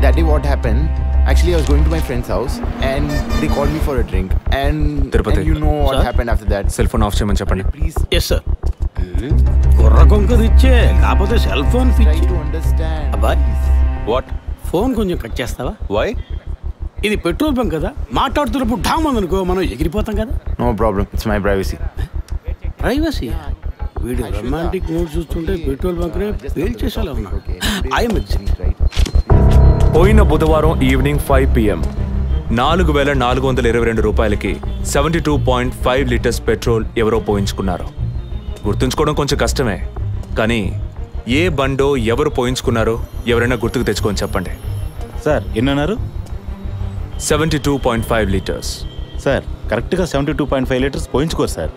that day what happened, actually I was going to my friend's house and they called me for a drink and you know what happened after that. Cell phone off cheyamani cheppandi. Please. Yes sir. Kurra konka ichche kaapothe cell phone try to understand. Abba what? Phone konjam cut chestava? Why? ఇది petrol bunk కదా, మాట్లాడుతున్నప్పుడు ఢామ్ అనుకో మనం ఎగిరిపోతాం కదా. No problem, it's my privacy. Privacy? వీడు romantic mood చూస్తుంటే petrol bunk నే fail చేసేలా ఉన్నాడు. పోయిన బుధవారం ఈవినింగ్ 5 PM 4,422 రూపాయలకి 72.5 లీటర్స్ పెట్రోల్ ఎవరో పోయించుకున్నారు. గుర్తుంచుకోవడం కొంచెం కష్టమే, కానీ ఏ బండో ఎవరు పోయించుకున్నారో ఎవరైనా గుర్తుకు తెచ్చుకొని చెప్పండి. సార్ ఎన్నన్నారు? 72.5 లీటర్స్. సార్ కరెక్ట్గా 72.5 లీటర్స్ పోయించుకోరు సార్,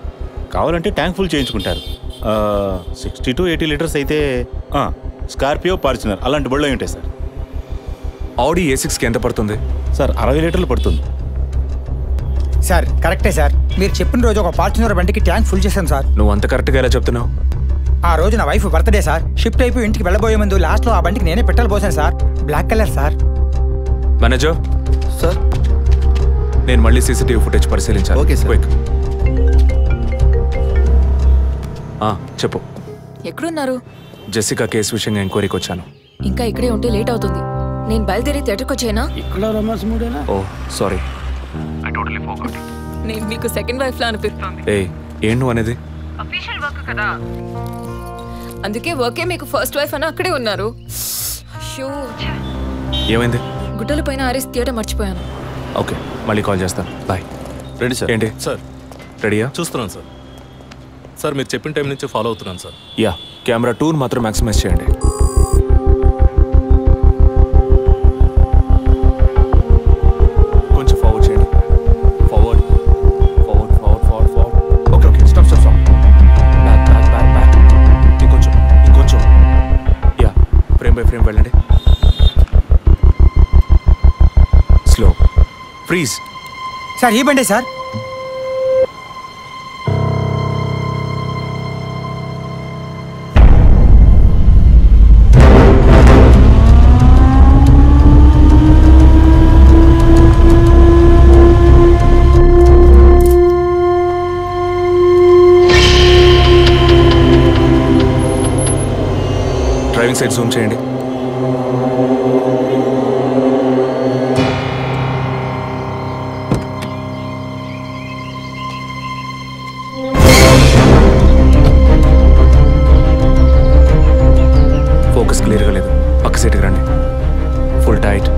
కావాలంటే ట్యాంక్ ఫుల్ చేయించుకుంటారు. 60 to 80 లీటర్స్ అయితే స్కార్పియో, ఫార్చునర్ అలాంటి బళ్ళు ఉంటాయి సార్. ఆడి A6కి ఎంత పడుతుంది? సార్ 60 లీటర్లు పడుతుంది. సార్ కరెక్టే సార్, మీరు చెప్పిన రోజు ఒక ఫార్చునర్ బండికి ట్యాంక్ ఫుల్ చేశాను సార్. నువ్వు అంత కరెక్ట్గా ఎలా చెప్తున్నావు? ఆ రోజు నా వైఫ్ బర్త్డే సార్, షిఫ్ట్ అయిపోయి ఇంటికి వెళ్ళబోయే ముందు లాస్ట్లో ఆ బండికి నేనే పెట్రోల్ పోసాను sir, black colour sir. Manager sir, నేను మళ్ళీ CCTV ఫుటేజ్ పరిశీలించాలి. Okay sir. క్విక్. చెప్పు. ఎక్కడున్నారు? జెసికా కేసు విషయంగా ఎంక్వైరీకి వచ్చాను. ఇంకా ఇక్కడే ఉంటే లేట్ అవుతుంది. నేను బయలుదేరి థియేటర్కి వచ్చేనా? ఇక్కడ రొమాన్స్ మూడేనా? Oh sorry, I totally forgot. నేను మీకు సెకండ్ వైఫ్ లా అనిపిస్తుంది. ఏం నువ్వు అనేది? అఫీషియల్ వర్క్ కదా, అందుకే వర్కే మీకు ఫస్ట్ వైఫ్ అని అక్కడే ఉన్నారు. అయ్యో, ఏమైంది? గుడ్డల పైన ఆరేసి థియేటర్ మర్చిపోయాను. ఓకే, మళ్ళీ కాల్ చేస్తాను. బాయ్. Ready sir. ఏంటి సార్? రెడీయా? చూస్తున్నాను సార్. సార్ మీరు చెప్పిన టైం నుంచి ఫాలో అవుతున్నాను సార్. యా, కెమెరా 2 మాత్రం మ్యాక్సిమైజ్ చేయండి. కొంచెం ఫార్వర్డ్ చేయండి. Forward forward forward forward forward. Okay okay, stop stop stop. Back back back back. ఇంకొంచెం ఇంకొంచెం. యా, ఫ్రేమ్ బై ఫ్రేమ్ వెళ్ళండి. స్లో. ఫ్రీజ్. సార్ ఈ బండే సార్. డ్రైవింగ్ సైడ్ జూమ్ చేయండి. ఫోకస్ క్లియర్గా లేదు, పక్క సీట్కి రండి. Full tight.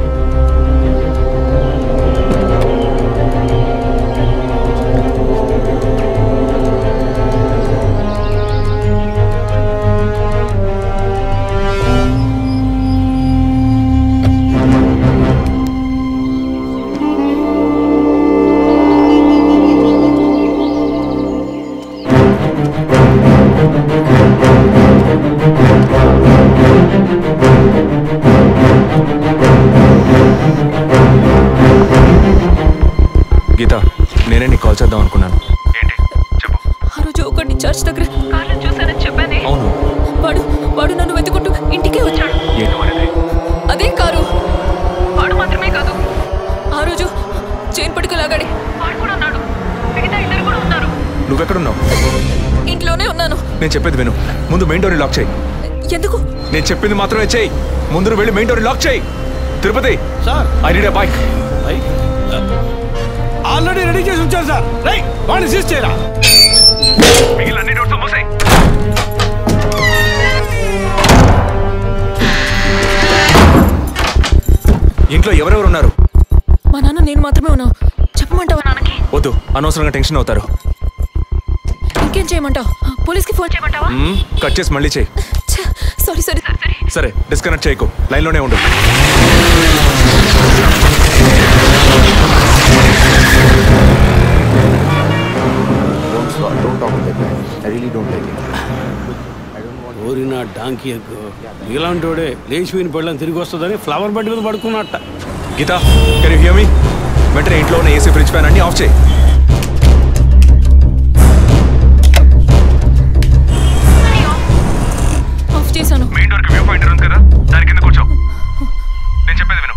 గీత, నేనే నీకు కాల్ చేద్దాం అనుకున్నాను. ఏంటి చెప్పు. ఆ రోజు ఒకటి చర్చ్ దగ్గర కార్లో చూసానని చెప్పానే. అవును. వాడు నన్ను వెతుకుంటూ ఇంటికే వచ్చాడు. అదే కారు. వాడు మాత్రమే కాదు, ఆ రోజు చైన్ పట్టుకు లాగాడి వాడు కూడా ఉన్నాడు. మిగతా ఇద్దరు కూడా ఉన్నారు. నువ్వెక్కడున్నావు? ఇంట్లోనే ఉన్నాను. నేను చెప్పేది విను. ముందు మెయిన్ డోర్ లాక్ చేయి. ఎందుకు? నేను చెప్పింది మాత్రమే చేయి. ముందు వెళ్ళి మెయిన్ డోర్ లాక్ చేయి. Tirupati sir, I need a bike. Already ready చేసి ఉంచారు సార్. రైట్, వాడిని సీజ్ చేయరా. మిగిలిన అన్ని డోర్స్ మూసేయ్. ఇంట్లో ఎవరెవరు ఉన్నారు? మా నాన్న నేను మాత్రమే ఉన్నావు. చెప్పమంటావా నాన్నకి? వద్దు, అనవసరంగా టెన్షన్ అవుతారు. ఇంకేం చేయమంటావు? పోలీస్కి ఫోన్ చేయమంటావా? కట్ చేసి మళ్ళీ చేయి. సారీ సరే సరే సరే, డిస్కనెక్ట్ చేయకు, లైన్లోనే ఉండు. Don't talk like that. I really don't like it. ఓరినా డాంకీ ఎగ్గు, ఇలాంటి వాడే లేచిపోయిన పళ్ళని తిరిగి వస్తుందని ఫ్లవర్ బెడ్ మీద పడుకున్నట్ట. Geetha, can you hear me? వెంటనే ఇంట్లో ఉన్న ఏసీ, ఫ్రిడ్జ్, ఫ్యాన్ అన్ని ఆఫ్ చేయి. ఆఫ్ చేశాను. మెయిన్ డోర్ కి వ్యూ పాయింట్ ఉంది కదా, దాని కింద కూర్చో. నేను చెప్పేది విను.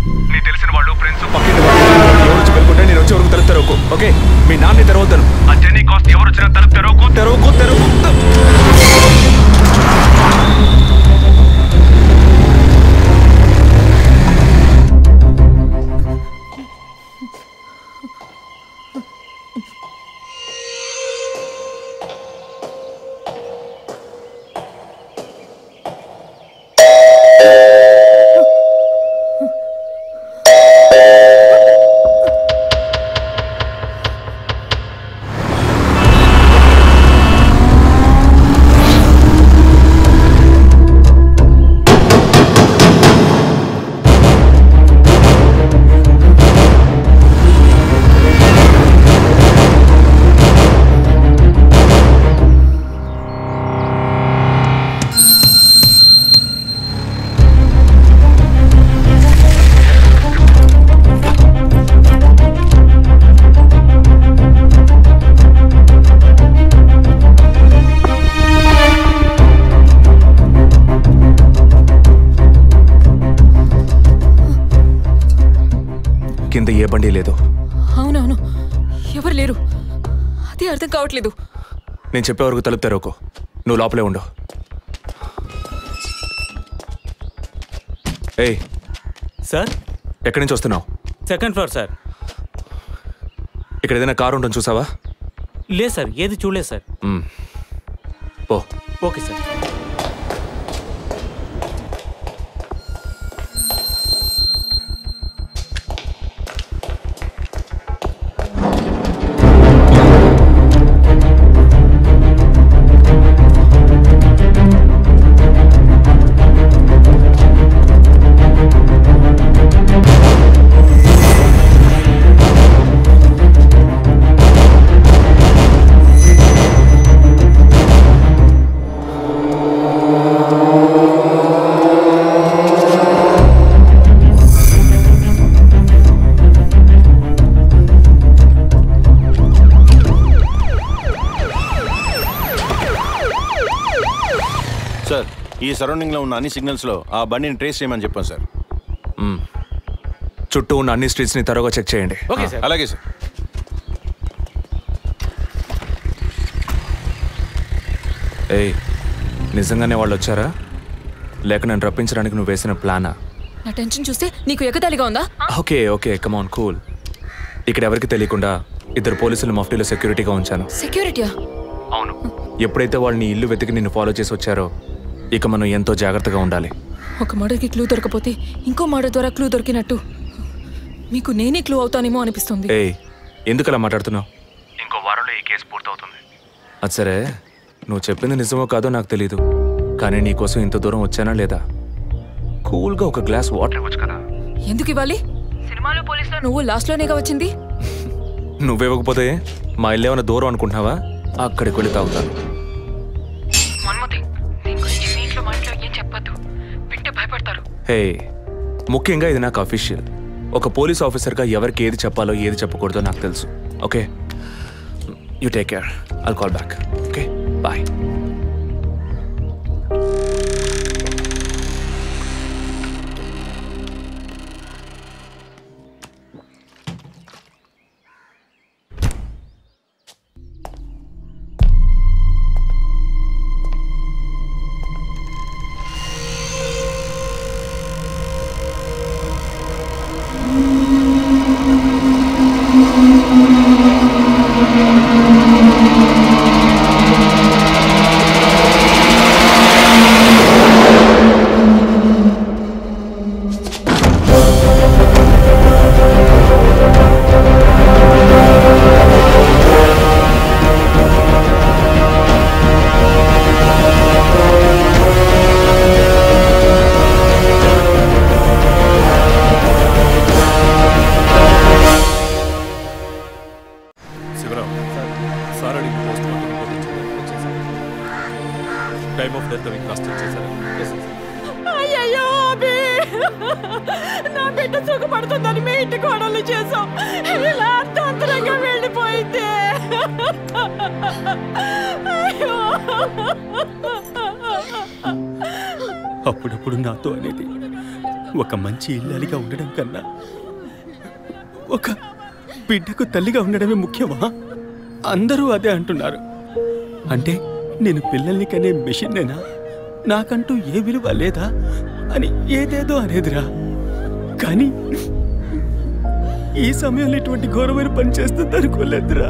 బండి లేదు. అవునవును, ఎవరు లేరు. అదే అర్థం కావట్లేదు. నేను చెప్పే వరకు తలుపు తెరవకు. నువ్వు లోపలే ఉండు. ఏయ్ సార్, ఎక్కడి నుంచి వస్తున్నావు? Second floor sir. ఇక్కడ ఏదైనా కారు ఉంటుంది చూసావా? లేదు సార్, ఏది చూడలేదు సార్. పో. Okay sir. ఈ సరౌండింగ్ లో ఉన్న అన్ని సిగ్నల్స్ లో ఆ బండిని ట్రేస్ చేయమని చెప్పాను సార్. చుట్టూ ఉన్న అన్ని స్ట్రీట్స్ ని త్వరగా చెక్ చేయండి. Okay sir. అలాగే సార్. ఏయ్, నిజంగానే వాళ్ళు వచ్చారా లేక నన్ను రప్పించడానికి నువ్వు వేసిన ప్లానా? నా టెన్షన్ చూస్తే నీకు ఎగతాళిగా ఉందా? Okay okay, come on, cool. ఇక్కడ ఎవరికి తెలియకుండా 2 పోలీసులు మఫ్టీలో సెక్యూరిటీగా ఉంచాను. సెక్యూరిటీయా? అవును. ఎప్పుడైతే వాళ్ళు నీ ఇల్లు వెతికి నిన్ను ఫాలో చేసి వచ్చారో ఇక మనం ఎంతో జాగ్రత్తగా ఉండాలి. ఒక మర్డర్కి క్లూ దొరకపోతే ఇంకో మర్డర్ ద్వారా క్లూ దొరికినట్టు మీకు నేనే క్లూ అవుతానేమో అనిపిస్తుంది. ఏయ్, ఎందుకు అలా మాట్లాడుతున్నావు? ఇంకో వారంలో ఈ కేసు పూర్తవుతుంది. అది సరే, నువ్వు చెప్పింది నిజమో కాదో నాకు తెలీదు, కానీ నీకోసం ఇంత దూరం వచ్చానా లేదా? కూల్గా ఒక గ్లాస్ వాటర్ ఇవ్వచ్చు కదా. ఎందుకు ఇవ్వాలి? సినిమాలో పోలీసులో నువ్వు లాస్ట్లోనేగా వచ్చింది. నువ్వేవ్వకపోతే మా ఇల్లు ఏమైనా దూరం అనుకుంటున్నావా? అక్కడికి వెళ్ళి తాగుతాను. హే, ముఖ్యంగా ఇది నాకు అఫీషియల్. ఒక పోలీస్ ఆఫీసర్గా ఎవరికి ఏది చెప్పాలో ఏది చెప్పకూడదో నాకు తెలుసు. Okay, you take care. I'll call back. Okay, bye. అయ్యో అభి, నా బిడ్డ సుఖపడుతుందని మీ ఇంటి కోడలు చేసాం. ఇలా అర్థాంతరంగా వెళ్ళిపోయింది. అప్పుడప్పుడు నాతో అనేది ఒక మంచి ఇల్లాలిగా ఉండడం కన్నా ఒక బిడ్డకు తల్లిగా ఉండడమే ముఖ్యమా? అందరూ అదే అంటున్నారు. అంటే నేను పిల్లల్ని కనే మెషిన్నేనా, నాకంటూ ఏ విలువ లేదా అని ఏదేదో అనేదిరా. కానీ ఈ సమయంలో ఇటువంటి ఘోరమైన పని చేస్తుంది అనుకోలేదురా.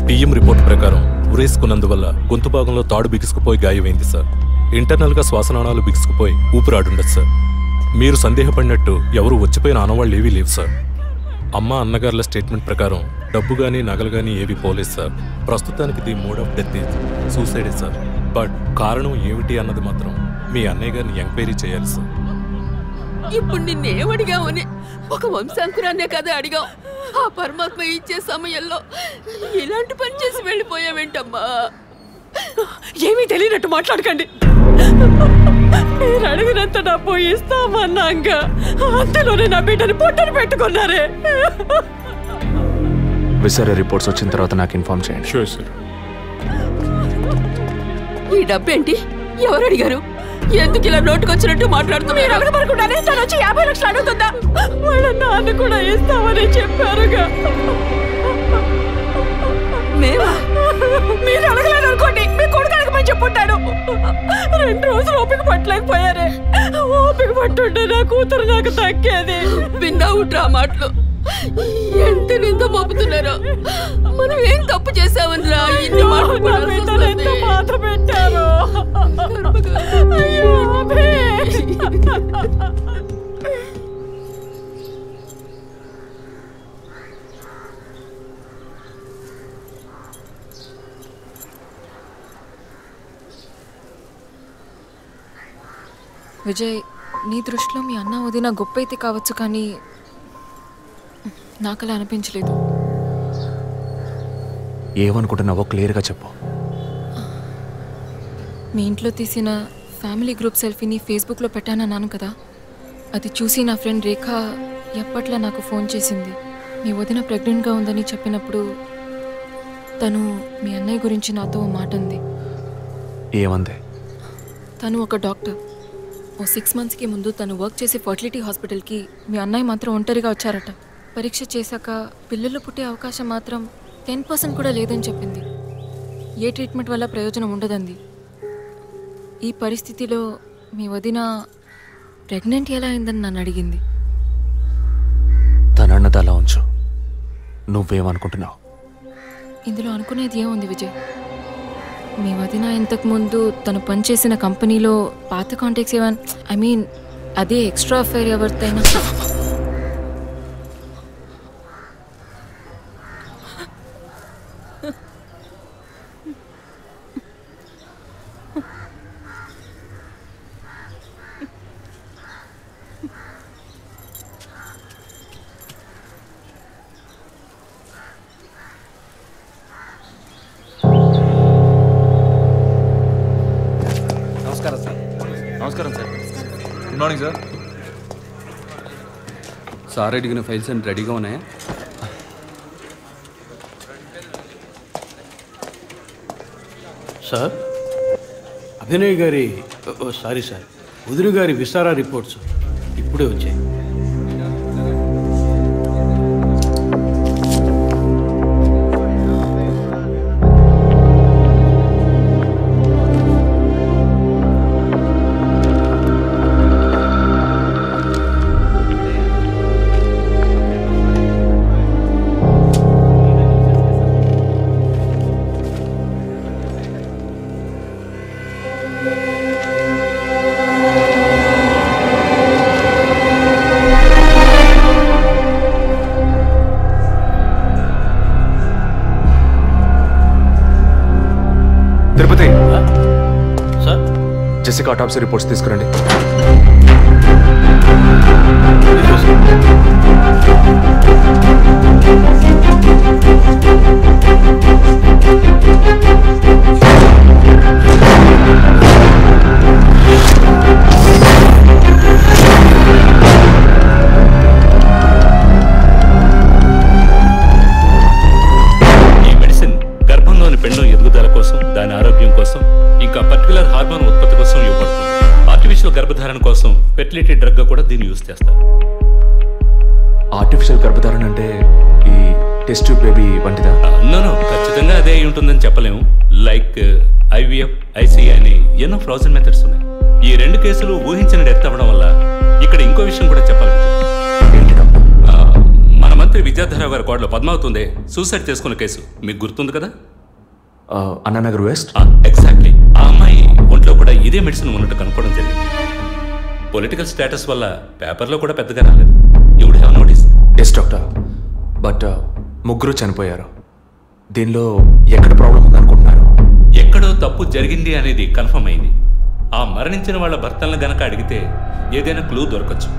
పిఎం రిపోర్ట్ ప్రకారం ఉరేసుకున్నందువల్ల గొంతు భాగంలో తాడు బిగుసుకుపోయి గాయమైంది సార్. ఇంటర్నల్గా శ్వాసనాళాలు బిగుసుకుపోయి ఊపిరాడుండదు సార్. మీరు సందేహపడినట్టు ఎవరు వచ్చిపోయిన ఆనవాళ్ళు ఏవీ లేవు సార్. అమ్మ అన్నగారుల స్టేట్మెంట్ ప్రకారం డబ్బు కానీ నగలు కానీ ఏవి పోలేదు సార్. ప్రస్తుతానికి ది మోడ్ ఆఫ్ డెత్ సూసైడే సార్. బట్ కారణం ఏమిటి అన్నది మాత్రం మీ అన్నయ్య గారిని ఎంక్వైరీ చేయాలి సార్. ఇప్పుడు నిన్నేమడిగావని ఒక వంశాంకురాన్నే కదా అడిగావు. ఆ పరమాత్మ ఇచ్చే సమయంలో ఇలాంటి పని చేసి వెళ్ళిపోయావేంటమ్మా? ఏమీ తెలియనట్టు మాట్లాడకండి. మీరు అడిగినంత డబ్బు ఇస్తామన్నాక అంతలోనే నా బిడ్డని పొట్టను పెట్టుకున్నారే. విసరే రిపోర్ట్స్ వచ్చిన తర్వాత నాకు ఇన్ఫార్మ్ చేయండి. Sure sir. ఈ డబ్బేంటి? ఎవరు అడిగారు? ఎందుకు ఇలా నోటుకొచ్చినట్టు మాట్లాడుతూ మీరు అడగబడకుండానే తను వచ్చి 50 లక్షలు అడుగుతుందా? వాళ్ళ నాన్న కూడా ఇస్తామని చెప్పారుగా. మేమా? మీరు అడగలేదు అనుకోండి, మీ కొడుకు అడగమని చెప్పుంటాడు. 2 రోజులు ఓపిక పట్టలేకపోయారే. ఓపిక పట్టుంటే నా కూతురు నాకు దక్కేది. విన్నావు డ్రా మాటలు ఎంత నింద మోపుతున్నారో. మనం ఏం తప్పు చేసామనిరా ఇన్ని మాటలు ఎంత బాధ పెట్టారు. విజయ్, నీ దృష్టిలో మీ అన్న వదిన గొప్ప అయితే కావచ్చు, కానీ నాకు అలా అనిపించలేదు. ఏమనుకుంటున్నావో క్లియర్గా చెప్పు. మీ ఇంట్లో తీసిన ఫ్యామిలీ గ్రూప్ సెల్ఫీని ఫేస్బుక్లో పెట్టానన్నాను కదా, అది చూసి నా ఫ్రెండ్ రేఖ ఎప్పట్లా నాకు ఫోన్ చేసింది. మీ వదిన ప్రెగ్నెంట్గా ఉందని చెప్పినప్పుడు తను మీ అన్నయ్య గురించి నాతో మాట అంది. ఏమంది? తను ఒక డాక్టర్. ఓ 6 మంత్స్కి ముందు తను వర్క్ చేసే ఫర్టిలిటీ హాస్పిటల్కి మీ అన్నయ్య మాత్రం ఒంటరిగా వచ్చారట. పరీక్ష చేశాక పిల్లలు పుట్టే అవకాశం మాత్రం 10% కూడా లేదని చెప్పింది. ఏ ట్రీట్మెంట్ వల్ల ప్రయోజనం ఉండదంది. ఈ పరిస్థితిలో మీ వదిన ప్రెగ్నెంట్ ఎలా అయిందని నన్ను అడిగింది. తనన్నది అలా ఉంచు. నువ్వేమనుకుంటున్నావు? ఇందులో అనుకునేది ఏముంది విజయ్? మీ వదిన ఇంతకుముందు తను పనిచేసిన కంపెనీలో పాత కాంటాక్ట్స్ ఏమైనా, అదే ఎక్స్ట్రా అఫైర్ ఎవరితైనా నమస్కారం sir. Good morning sir. Sir అడిగిన ఫైల్స్ అన్ని రెడీగా ఉన్నాయా? సార్, అభినయ్ గారి సారీ సార్, వదిన గారి విసారా రిపోర్ట్స్ ఇప్పుడే వచ్చాయి. తిరుపతి సార్, జెసికా ఆటాప్సీ రిపోర్ట్స్ తీసుకురండి. ఈ మెడిసిన్ గర్భంలోని పెన్ను ఎదుగుదల కోసం, దాని ఆరోగ్యం కోసం, ఇంకా పర్టికులర్ హార్మోన్ ఉత్పత్తి కోసం ఇవ్వబడుతుంది. ఆర్టిఫిషియల్ గర్భధారణ కోసం ఫెర్టిలిటీ డ్రగ్ గా కూడా దీన్ని యూజ్ చేస్తారు. ఆర్టిఫిషియల్ గర్భధారణ అంటే ఈ టెస్ట్ ట్యూబ్ బేబీ వంటిదా? నో, ఖచ్చితంగా అదే అయి ఉంటుందని చెప్పలేము. లైక్ ఐవీఎఫ్, ఐసీఐ అని ఎన్నో ఫ్రోజన్ మెథడ్స్ ఉన్నాయి. ఈ 2 కేసులు ఊహించిన డెత్ అవ్వడం వల్ల ఇక్కడ ఇంకో విషయం కూడా చెప్పాలి. మన మంత్రి విద్యాధరరావు గారి కోడలు పద్మావతి సూసైడ్ చేసుకున్న కేసు మీకు గుర్తుంది కదా? అన్నానగర్ వెస్ట్. ఎగ్జాక్ట్లీ. ఆ అమ్మాయి ఒంట్లో కూడా ఇదే మెడిసిన్ ఉన్నట్టు కనుక్కోవడం జరిగింది. పొలిటికల్ స్టేటస్ వల్ల పేపర్లో కూడా పెద్దగా రాలేదు. You would have notice. Yes doctor, but ముగ్గురు చనిపోయారు. దీనిలో ఎక్కడ ప్రాబ్లం ఉందనుకుంటున్నారు? ఎక్కడో తప్పు జరిగింది అనేది కన్ఫర్మ్ అయింది. ఆ మరణించిన వాళ్ళ భర్తలను గనక అడిగితే ఏదైనా క్లూ దొరకచ్చు.